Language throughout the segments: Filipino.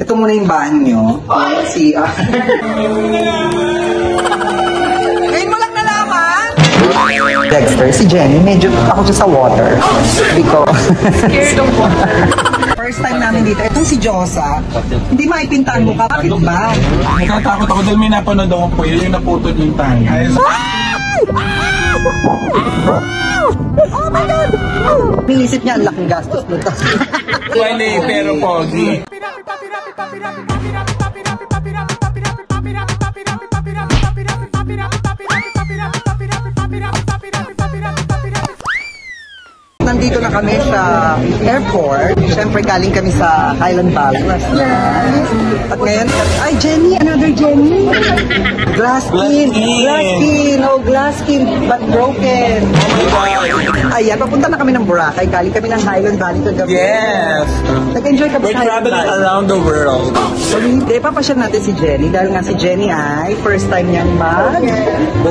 Ito muna yung banyo. CR. Ngayon mo lang nalaman? Dexter, si Jenny, medyo ako siya sa water. Because... Scared of water. First time namin dito. Itong si Josa, hindi maipintahan mo ka. Bakit ba? Natatakot ako dahil may napanood ako po yun, yung naputol yung tangi. Oh my God! Pinisip niya ang laking gastos nito. Funny, pero pogi. Nandito na kami sa airport. Siyempre, galing kami sa Highland Valley. At ngayon, ay, Jenny! Another Jenny! Glass skin! Glass skin! Oh, glass skin, but broken. Ayan, papunta na kami ng Boracay. Galing kami ng Highland Valley kagabi. Yes! Nag-enjoy kami We're sa Highland traveling Valley. around the world. So, hindi, papasyal natin si Jenny. Dahil nga si Jenny ay first time niyang mag-Boracay.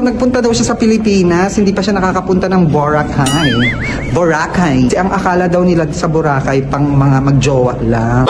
Nagpunta daw siya sa Pilipinas. Hindi pa siya nakakapunta ng Boracay. Boracay. Kasi ang akala daw nila sa Boracay pang mga magjowa lang.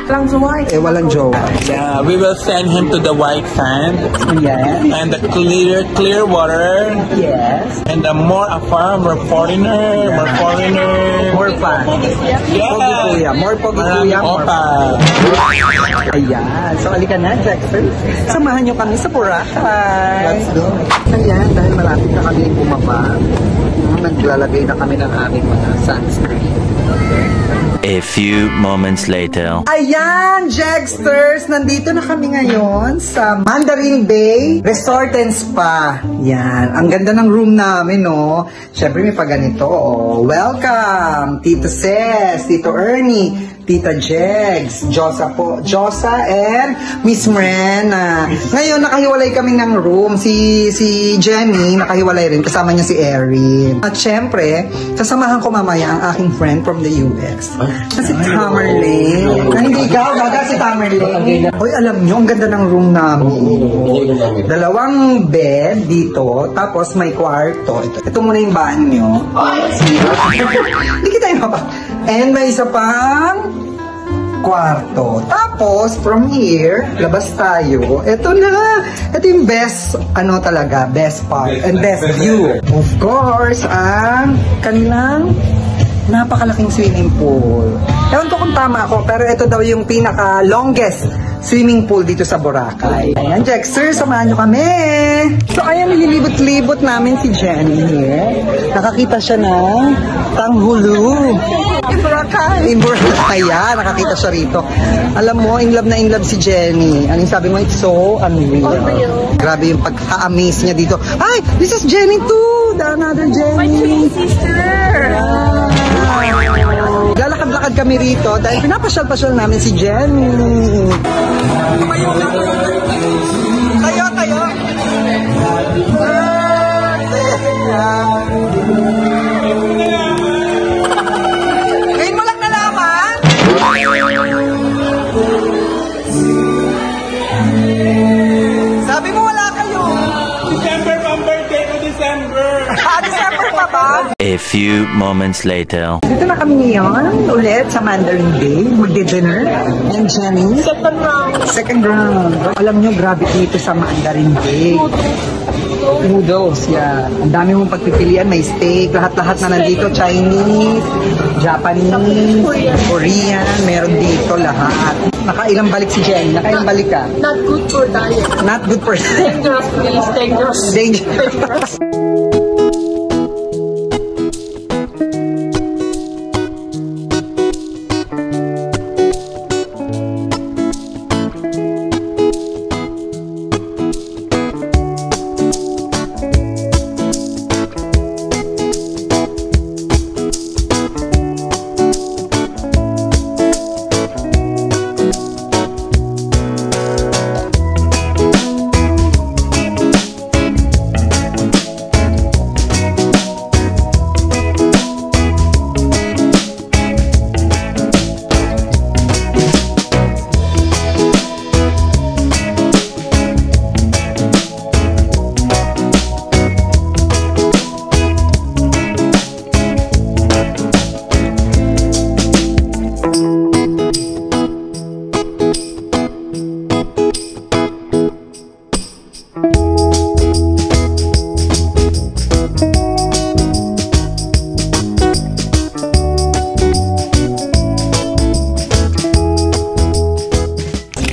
Walang jowa. Walang jowa. Yeah, we will send him to the white sand. Yes. And the clear water. Yes. And the more afar, more foreigner. More fun. Yeah. Pogi kuya. More pogi kuya. More fun. Ayan. So, alika na, Jackson. Samahan niyo kami sa Boracay. Let's go. Ayan, dahil malapit na kami bumaba, naglalagay na kami ng aming mga sunscreen. A few moments later. Ayan, Jagsters! Nandito na kami ngayon sa Mandarin Bay Resort and Spa. Yan. Ang ganda ng room namin, no? Siyempre may paganito, oh. Welcome! Tito Ces, Tito Ernie, Tita Jegs, Josa and Miss Mrena. Ngayon, nakahiwalay kami ng room. Si Jenny, nakahiwalay rin. Kasama niya si Erin. At syempre, sasamahan ko mamaya ang aking friend from the US. Si Tamerlane. Hindi ikaw, si Tamerlane. Hoy, alam nyo, ang ganda ng room namin. Dalawang bed dito, tapos may kwarto. Ito muna yung banyo. Hindi kita yung mapa. And may isa pang kwarto. Tapos, from here, labas tayo. Ito na. Ito yung best, best part and best view. Of course, ang kanilang napakalaking swimming pool. Ewan ko kung tama ako, pero ito daw yung pinaka-longest swimming pool dito sa Boracay. Ayan, Jexter, samahan nyo kami. So, ayan, nililibot-libot namin si Jenny here. Nakakita siya ng Tanghulu. In Boracay. In Boracay, yan. Nakakita siya rito. Alam mo, in love si Jenny. Anong sabi mo? It's so unreal. Grabe yung pagka-amaze niya dito. Ay, this is Jenny too. The another Jenny. My twin sister. Lalakad-lakad kami rito dahil pinapasyal-pasyal namin si Jenny. Tayo. Ngayon mo lang nalaman? Sabi mo wala kayo. December, pang birthday ko, December. December pa ba? A few moments later. Dito na kami ngayon ulit sa Mandarin Bay. Magdi-dinner. And Jenny? Second round. Alam nyo, grabe dito sa Mandarin Bay. Noodles, yan. Ang dami mong pagpipilian. May steak. Lahat-lahat na nandito. Chinese, Japanese, Korean. Meron dito lahat. Nakailang balik si Jenny? Nakailang balik ka? Not good for diet. Not good for Dangerous, please. Dangerous. Dangerous.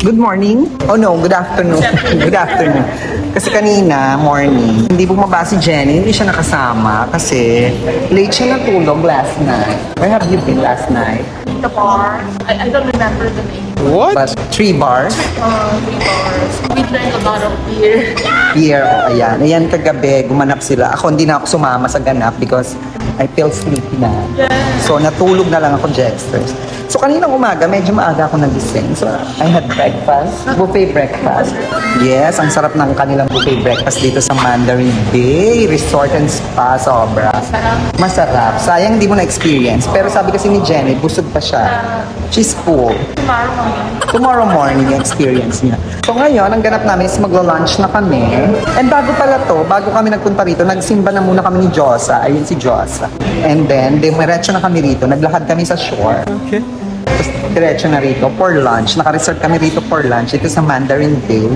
Good morning? Oh no, good afternoon. Good afternoon. Kasi kanina, morning, hindi bumaba si Jenny, hindi siya nakasama kasi late siya natulog last night. Where have you been last night? The bar. I don't remember the name. What? But 3 bars? 3 bars. We drank a lot of beer. Beer, oh, ayan. Ayan kagabi, gumanap sila. Ako hindi na ako sumama sa ganap because I feel sleepy na. So natulog na lang ako, Jexters. So kaninang umaga, medyo maaga ako nagising. So I had breakfast, buffet breakfast. Yes, ang sarap ng kanilang buffet breakfast dito sa Mandarin Bay Resort and Spa. Sobra. Masarap. Sayang hindi mo na-experience. Pero sabi kasi ni Jenny, busog pa siya. She's full. Tomorrow morning yung experience niya. So ngayon, ang ganap namin is maglo-lunch na kami. And bago pala to, bago kami nagpunta rito, nagsimba na muna kami ni Josa. Ayun si Josa. And then, diretso na kami rito. Naglakad kami sa shore. Okay. Tapos diretso na rito for lunch. Naka-resort kami rito for lunch. Ito sa Mandarin Bay.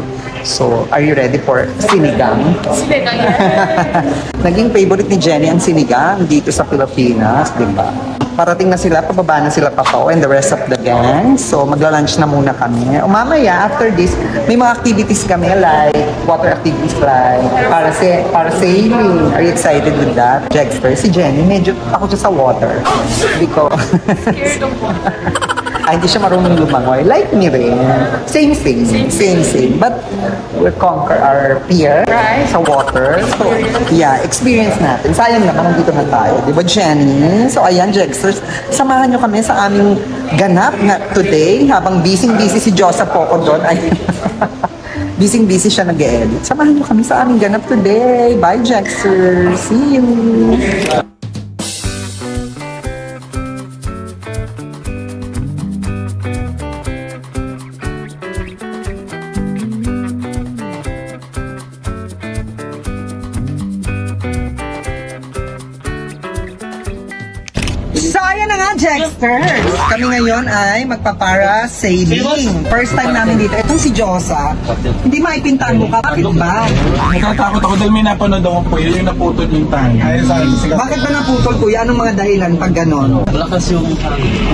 So, are you ready for sinigang? Sinigang, yeah. Naging favorite ni Jenny ang sinigang dito sa Pilipinas, di ba? Parating na sila, pababa na sila Pao and the rest of the gang. So, magla-lunch na muna kami. Mamaya, after this, may mga activities kami like water activities like parasailing. Are you excited with that? Jexter, si Jenny, medyo ako siya sa water. Because Scared of water. ay, hindi siya marunong lumangoy. Like me rin. Same thing. But we'll conquer our fear sa water. So, yeah, experience natin. Sayang naman, nandito na tayo. Di ba, Jenny? So, ayan, Jexters. Samahan nyo kami sa aming ganap na today. Habang busy-busy si Joseph Poco doon. Ay, busy siya nag-edit. Samahan nyo kami sa aming ganap today. Bye, Jexters. See you. So, ayan na nga, Jexters. Kami ngayon ay magpapara-sailing. First time namin dito. Itong si Josa, hindi maipintaan mo ka. Bakit ba? Natatakot ako dahil may napanood ako po yun, yung naputol yung tayo. Bakit ba naputol, kuya? Anong mga dahilan pag ganon? Malakas yung...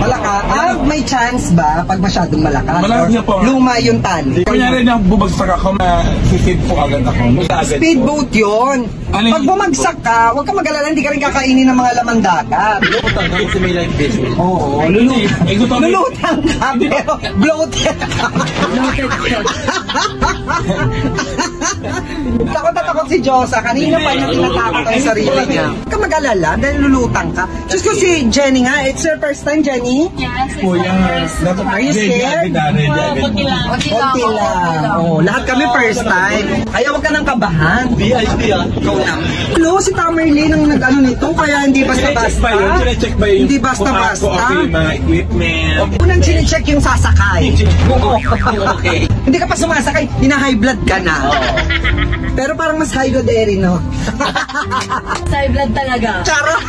Malakas? May chance ba pag masyadong malakas? Malakas na po. Luma yung tali? Kunyari na bubagsak ako, masisip po agad ako. Speedboat yun. Pag bumagsak ka, huwag ka mag-alala, hindi ka rin kakainin ng mga lamang dagat. Kasi may life business. Oo, lulutang ka, pero bloated ka. Takot na takot si Josa. Kanina pa niya tinatakot ang sarili niya. Huwag ka mag-alala dahil lulutang ka. Just ko si Jenny nga. It's your first time, Jenny? Yes. Are you scared? Kunti lang. Konti lang. Oh, lahat kami first time. Kaya huwag ka nang kabahan. VIP Ikaw lang. Hello, si Tamerlane ang nag-ano nito, kaya hindi basta-basta. Check ba yun? Hindi basta-basta. Okay, mga equipment. Unang chinecheck yung sasakay. Okay. Hindi ka pa sumasakay, hina-high blood ka na. Pero parang mas high blood Erin, no? High blood talaga. Charo!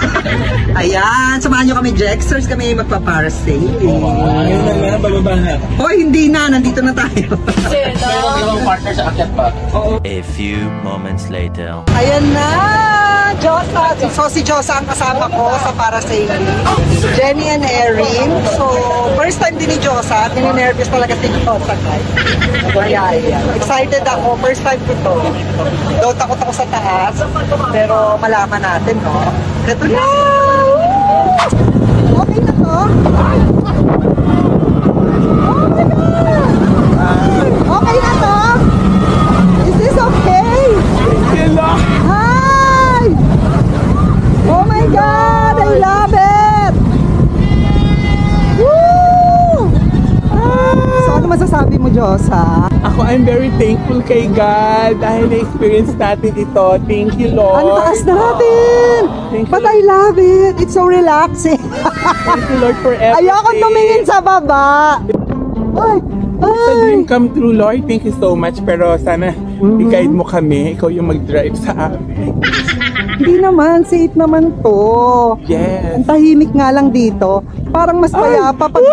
Ayan, samahan nyo kami, Jexters. Kami magpa-parasailing. Ayun na nga, bababa na. Hoy, hindi na. Nandito na tayo. Dalawang partner sa akyat pa. A few moments later. Ayan na! Josa! So, si Josa ang kasama ko sa parasailing. Jenny and Erin. So, first time din ni Josa. Nininervous talaga si Josa, guys. Kaya, ayan. Excited ako. First time ko to. Though takot ako sa taas. Pero malaman natin, no? Ito na! Okay na to? Oh my God! Okay na to? Is this okay? Hi! Oh my God! I love it! Woo! So ano masasabi mo, Josa? Ako, I'm very thankful kay God dahil na-experience natin ito. Thank you, Lord. Ang taas natin! Thank you, But I love it! It's so relaxing! Thank you, Lord, for everything. Ayoko tumingin sa baba! Ay! It's a dream come true, Lord. Thank you so much. Pero sana i-guide mo kami. Ikaw yung mag-drive sa amin. Hindi naman, safe naman to. Yes. Ang tahimik nga lang dito. Parang mas payapa pag...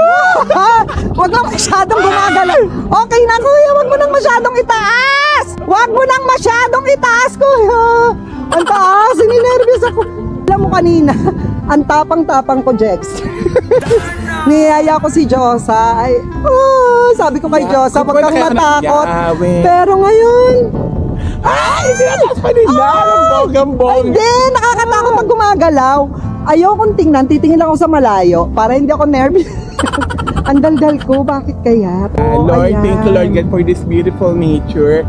Huwag lang masyadong gumagalaw. Okay na, kuya. Huwag mo nang masyadong itaas. Huwag mo nang masyadong itaas, kuya. Ang taas. Sininervous ako. Alam mo kanina, ang tapang-tapang ko, Jex. Niyaya ko si Josa. Ay, sabi ko kay Josa, huwag kang matakot. Pero ngayon, Ay, tinataas pa nila. Ang hindi, nakakatakot pag gumagalaw. Ayokong tingnan, titingin lang ako sa malayo para hindi ako nervous. Ang daldal ko, bakit kaya? Lord, Ayan. thank you Lord God for this beautiful nature.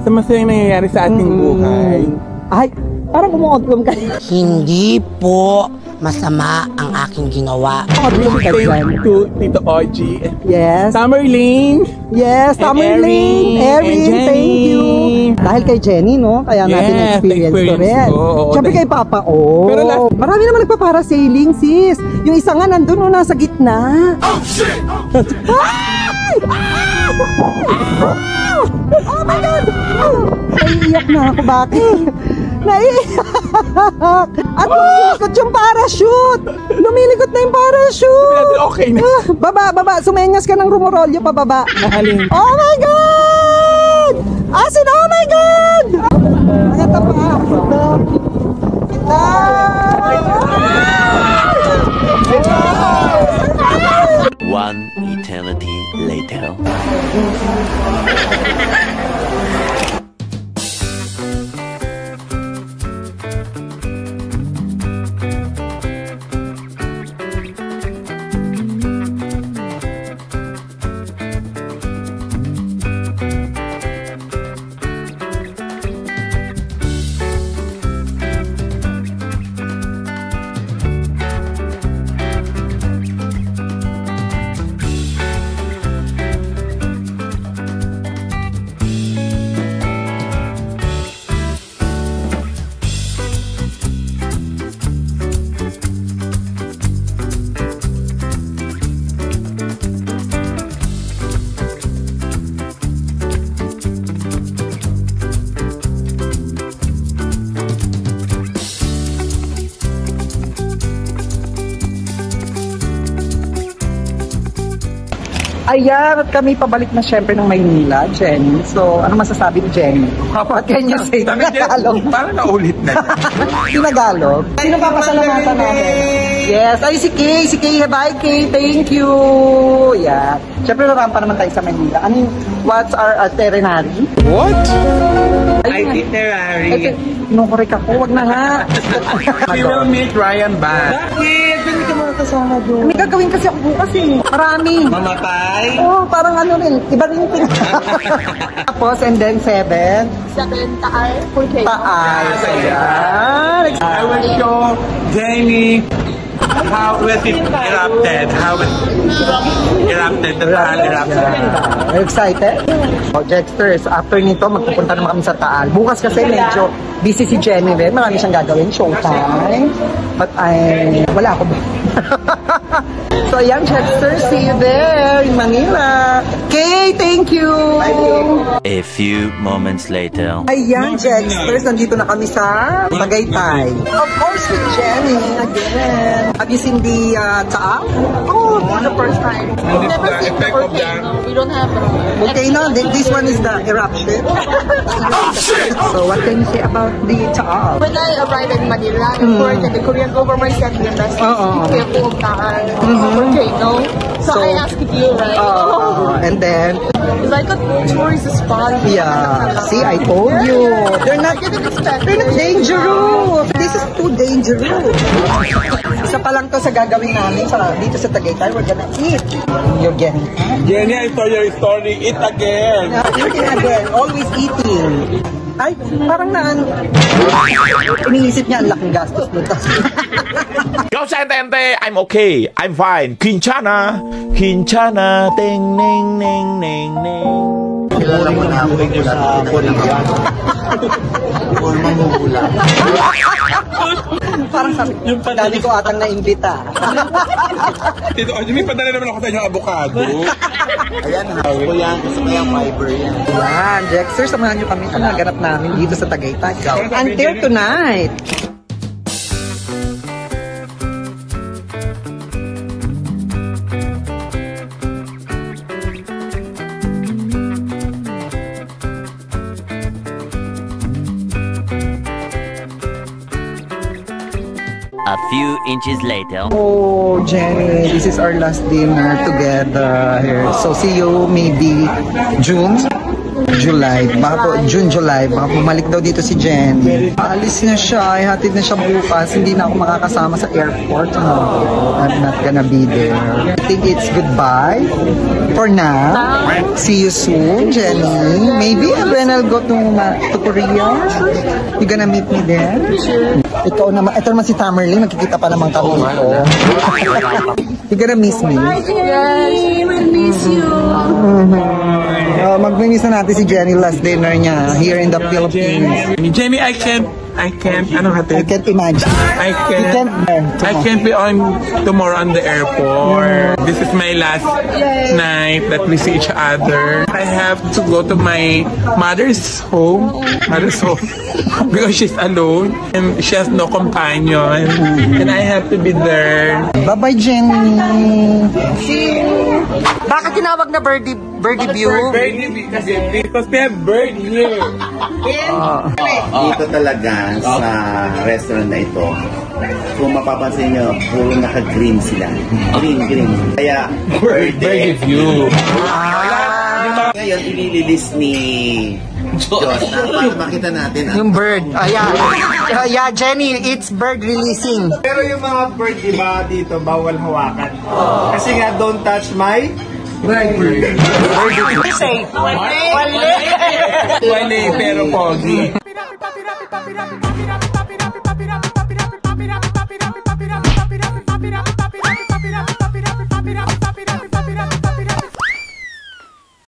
Sa masayang nangyayari sa ating buhay. Ay, parang umuodlom kayo. Hindi po masama ang aking ginawa. Thank you to Tito Oji. Yes. Summerlin. Yes, And Summerlin, Erin, and Erin, Jenny. thank you. Dahil kay Jenny, no? Kaya natin Yes, experience ko rin. experience ko. Siyempre kay Papa, Pero last- marami naman nagpa-parasailing, sis. Yung isa nga nandun, no, nasa gitna. Oh, shit! Ay! Oh my God! Naiiyak na ako, bakit? Naiiyak! At lumilikot yung parachute! Lumilikot na yung parachute! Okay na. Baba. Sumenyas ka ng rumorolyo pababa. Alin? Oh my God! Asin, oh my God! Ito pa. One eternity later. Ayan, at kami pabalik na syempre ng Maynila, Jenny. So, ano masasabi ni Jenny? What can you say? Tagalog. Parang naulit na. Tinagalog. Sino papasalamatan natin? Yes. Ay, si Kay. Si Kay. Bye, Kay. Thank you. Yeah. Syempre, narampa naman tayo sa Maynila. Ano yung, what's our itinerary? What? Ito, inukorek ako. Wag na nga. We will meet Ryan back. Bakit? Hindi ka mga kasama doon. May gagawin kasi ako bukas eh. Marami. Mamatay? Oo, parang ano rin. Iba rin yung Tapos, and then 7. Second taal, volcano. Taas. Ayan. I will show Jamie how it erupted. How it erupted. The Taal erupted. Excited? Jexters, after nito, magpupunta naman kami sa Taal. Bukas kasi medyo busy si Jenny rin. Marami siyang gagawin. Showtime. But wala ako ba? So, ayan, Jexters. See you there in Manila. Kay, thank you. A few moments later. Ayan, Jexters. Nandito na kami sa Tagaytay. Of course, with Jenny again. Have you seen the Taal? Oh, this is the first time. We've never the seen the effect of volcano. We don't have Volcano, this one is the eruption. So, what can you say about the Taal? When I arrived in Manila, the Korean government sent me a message. Oo. Be careful of Taal volcano. So I asked you, right? And then, It's like a tourist spot. yeah, see, I told you. They're not, I didn't expect they're not it. dangerous. This is too dangerous. Isa pa lang to sa gagawin namin dito sa Tagaytay. We're gonna eat. You're getting Jenny, I saw your story. Eat again. eating again. Always eating. Ay, parang iniisip niya ang laking gastos nito. Go Santente, I'm okay. I'm fine. Quinchana. Quinchana. Ding, ning, ning, ning, ning. Kilala mo na ako sa Korea. Or mamumula. Parang sabi, dali ko atang naimbita. Tito Oji, may padala naman ako sa inyong avocado. Ayan, hawak ko yan. Gusto ko yung fiber yan. Yan, Jexter, samahan nyo kami sa naganap namin dito sa Tagaytay. Until tonight. A few inches later. Oh, Jenny, this is our last dinner together here. So, see you maybe June, July. Baka po, June, July. Baka bumalik daw dito si Jenny. Alis na siya. Ihatid na siya bukas. Hindi na ako makakasama sa airport. No? I'm not gonna be there. I think it's goodbye for now. See you soon, Jenny. Maybe when I'll go to Korea, you gonna meet me there? Ito naman si Tamerly. Magkikita pa naman kami ito. You gonna miss me? Yes, we'll miss you. Mag-miss na natin si Jenny last dinner niya here in the Philippines. Jenny, I can't, ano I can't imagine. I can't be on tomorrow on the airport. This is my last night that we see each other. I have to go to my mother's home because she's alone and she has no companion and I have to be there. Bye-bye, Jenny. Bakit tinawag na birdie view? Because they have bird here. Dito talaga sa restaurant na ito, kung mapapansin nyo, puro naka-green sila. Green. Kaya, birthday view. Ngayon, ilililis ni Diyos. Para makita natin. Yung bird. Yeah, Jenny, it's bird releasing. Pero yung mga bird, iba dito, bawal hawakan. Kasi nga, don't touch my bird. Say, wale. Wale, pero pogi.